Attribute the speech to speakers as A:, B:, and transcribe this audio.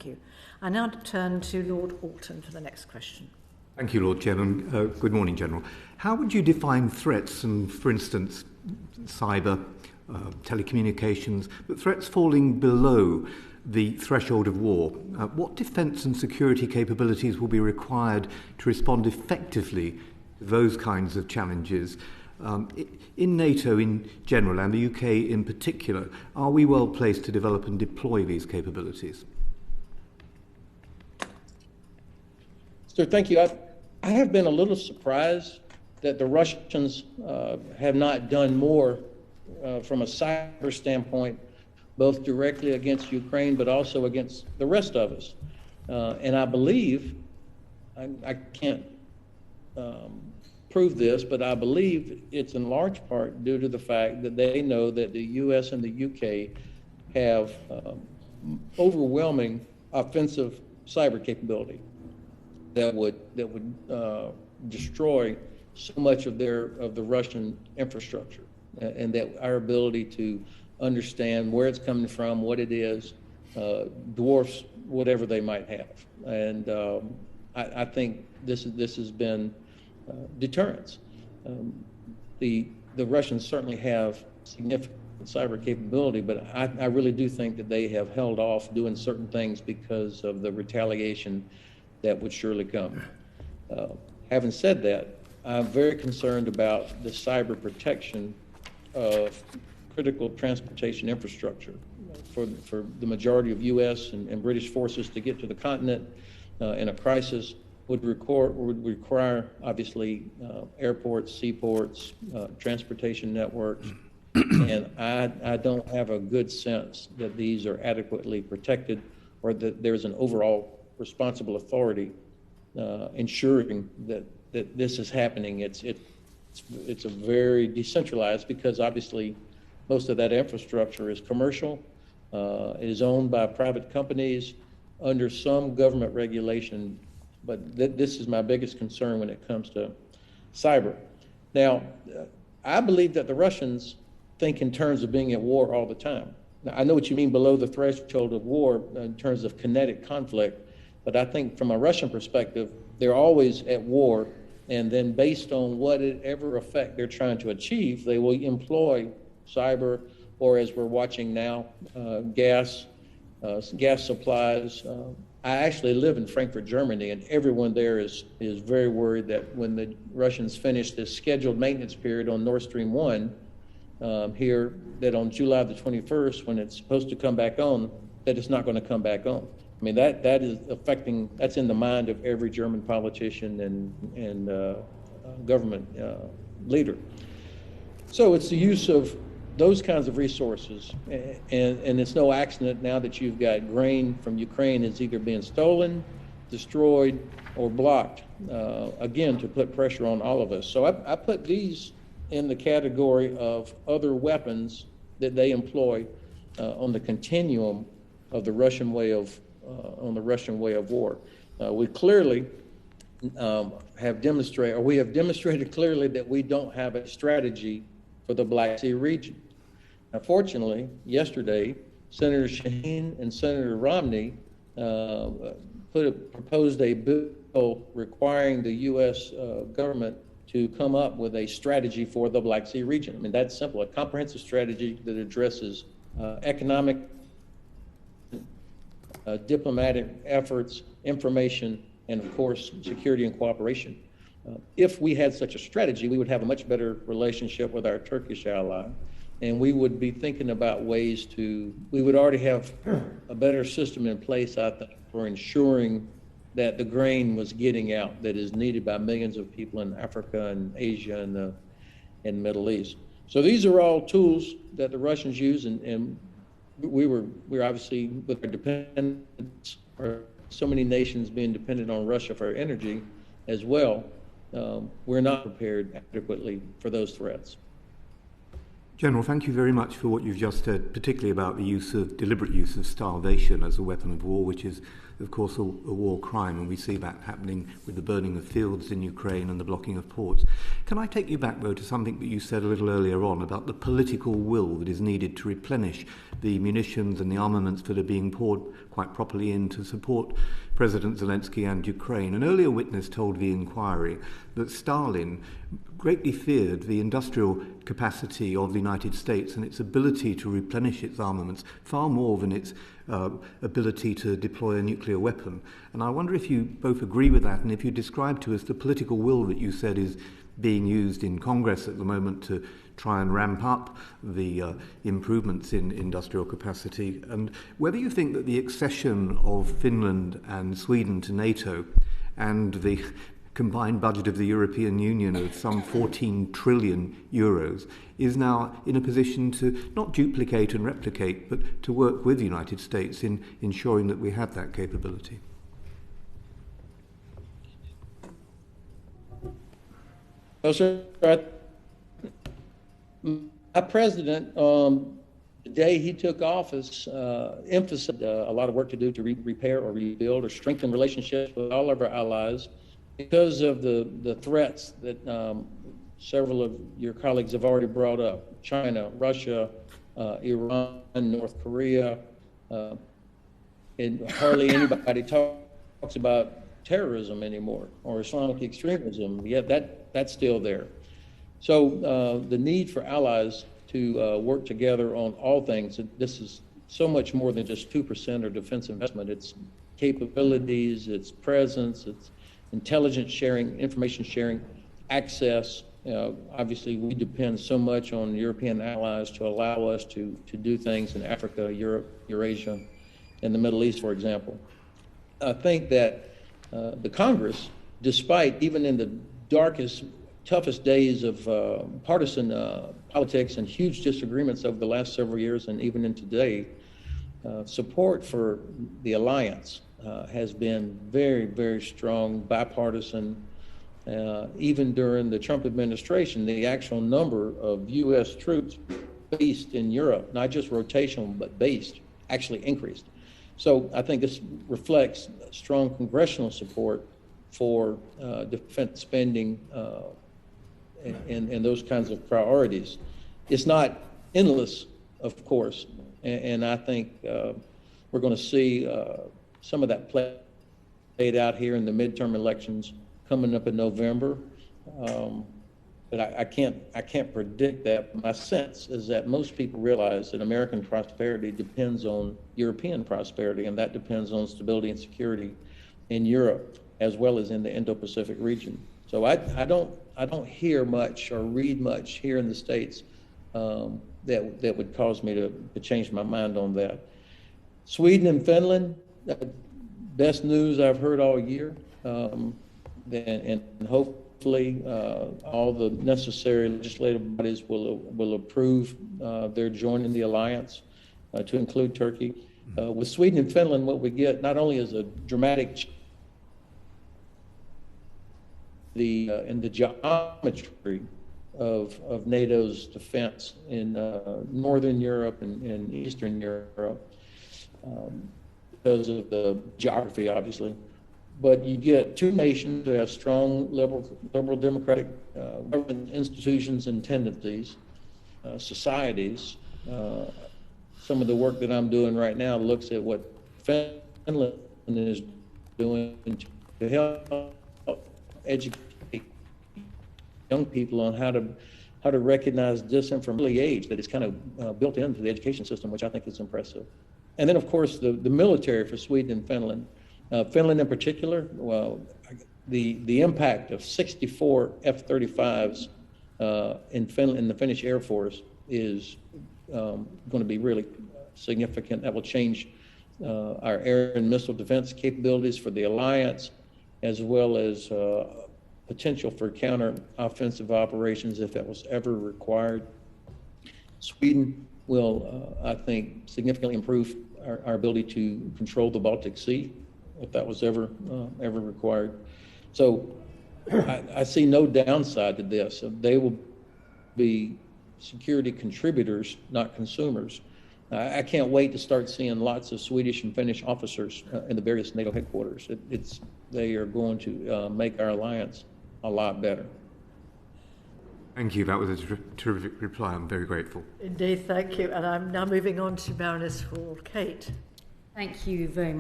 A: Thank you. I now turn to Lord.Alton for the next question.
B: Thank you, Lord.Gen, and good morning, General. How would you define threats, and for instance, cyber, telecommunications, but threats falling below the threshold of war? What defence and security capabilities will be required to respond effectively to those kinds of challenges? In NATO in general, and the UK in particular, are we well placed to develop and deploy these capabilities?
C: Sir, thank you. I have been a little surprised that the Russians have not done more from a cyber standpoint, both directly against Ukraine, but also against the rest of us. And I believe, I can't prove this, but I believe it's in large part due to the fact that they know that the US and the UK have overwhelming offensive cyber capability that would destroy so much of the Russian infrastructure, and that our ability to understand where it's coming from, what it is, dwarfs whatever they might have. And I think this has been deterrence. The Russians certainly have significant cyber capability, but I really do think that they have held off doing certain things because of the retaliation that would surely come. Having said that, I'm very concerned about the cyber protection of critical transportation infrastructure for the majority of U.S. and British forces to get to the continent in a crisis would require obviously airports, seaports, transportation networks, and I don't have a good sense that these are adequately protected, or that there's an overall responsible authority ensuring that this is happening. It's a very decentralized, because obviously most of that infrastructure is commercial, is owned by private companies under some government regulation. But this is my biggest concern when it comes to cyber. Now, I believe that the Russians think in terms of being at war all the time. Now, I know what you mean below the threshold of war in terms of kinetic conflict, but I think from a Russian perspective, they're always at war, and then based on whatever effect they're trying to achieve, they will employ cyber, or as we're watching now, gas supplies. I actually live in Frankfurt, Germany, and everyone there is very worried that when the Russians finish this scheduled maintenance period on Nord Stream 1 here, that on July the 21st, when it's supposed to come back on, that it's not going to come back on. I mean, that is affecting, that's in the mind of every German politician and government leader. So it's the use of those kinds of resources, and it's no accident now that you've got grain from Ukraine is either being stolen, destroyed, or blocked, again, to put pressure on all of us. So I put these in the category of other weapons that they employ on the continuum of the Russian way of war. We clearly have demonstrated clearly that we don't have a strategy for the Black Sea region. Now, fortunately, yesterday, Senator Shaheen and Senator Romney proposed a bill requiring the U.S. government to come up with a strategy for the Black Sea region. I mean, that's simple, a comprehensive strategy that addresses economic, diplomatic efforts, information, and of course, security and cooperation. If we had such a strategy, we would have a much better relationship with our Turkish ally, and we would be thinking about ways we would already have a better system in place, I think, for ensuring that the grain was getting out that is needed by millions of people in Africa and Asia and the Middle East. So these are all tools that the Russians use, and we're obviously, with our dependence, or so many nations being dependent on Russia for energy as well, we're not prepared adequately for those threats.
B: General, thank you very much for what you've just said, particularly about the deliberate use of starvation as a weapon of war, which is, of course, a war crime, and we see that happening with the burning of fields in Ukraine and the blocking of ports. Can I take you back, though, to something that you said a little earlier on about the political will that is needed to replenish the munitions and the armaments that are being poured quite properly in to support President Zelensky and Ukraine. An earlier witness told the inquiry that Stalin greatly feared the industrial capacity of the United States and its ability to replenish its armaments far more than its ability to deploy a nuclear weapon. And I wonder if you both agree with that, and if you describe to us the political will that you said is being used in Congress at the moment to try and ramp up the improvements in industrial capacity, and whether you think that the accession of Finland and Sweden to NATO and the combined budget of the European Union of some 14 trillion euros is now in a position to not duplicate and replicate, but to work with the United States in ensuring that we have that capability.
C: Well, sir, our president, the day he took office, emphasized a lot of work to do to repair or rebuild or strengthen relationships with all of our allies because of the threats that several of your colleagues have already brought up: China, Russia, Iran, North Korea, and hardly anybody talks about terrorism anymore or Islamic extremism. Yet that's still there. So the need for allies to work together on all things, this is so much more than just 2% of defense investment. It's capabilities, it's presence, it's intelligence sharing, information sharing, access. Obviously, we depend so much on European allies to allow us to do things in Africa, Europe, Eurasia, and the Middle East, for example. I think that the Congress, despite even in the darkest, toughest days of partisan politics and huge disagreements over the last several years and even in today, support for the alliance has been very, very strong, bipartisan. Even during the Trump administration, the actual number of U.S. troops based in Europe, not just rotational, but based, actually increased. So I think this reflects strong congressional support for defense spending and those kinds of priorities. It's not endless, of course, and I think we're going to see some of that played out here in the midterm elections coming up in November. But I can't predict that. My sense is that most people realize that American prosperity depends on European prosperity, and that depends on stability and security in Europe as well as in the Indo-Pacific region. So I don't hear much or read much here in the States that would cause me to change my mind on that. Sweden and Finland, best news I've heard all year, and hopefully all the necessary legislative bodies will approve their joining the alliance to include Turkey. With Sweden and Finland, what we get not only is a dramatic in the geometry of NATO's defense in Northern Europe and Eastern Europe because of the geography, obviously. But you get two nations that have strong liberal democratic government institutions and tendencies, societies. Some of the work that I'm doing right now looks at what Finland is doing to help educate young people on how to recognize disinformation from early age, that is kind of built into the education system, which I think is impressive. And then, of course, the military for Sweden and Finland. Finland in particular, well, the impact of 64 F-35s in Finland, in the Finnish Air Force, is going to be really significant. That will change our air and missile defense capabilities for the alliance, as well as potential for counter-offensive operations if that was ever required. Sweden will, I think, significantly improve our ability to control the Baltic Sea if that was ever required. So I see no downside to this. They will be security contributors, not consumers. I can't wait to start seeing lots of Swedish and Finnish officers in the various NATO headquarters. They are going to make our alliance a lot better.
B: Thank you. That was a terrific reply. I'm very grateful.
A: Indeed, thank you. And I'm now moving on to Baroness Hall. Kate.
D: Thank you very much.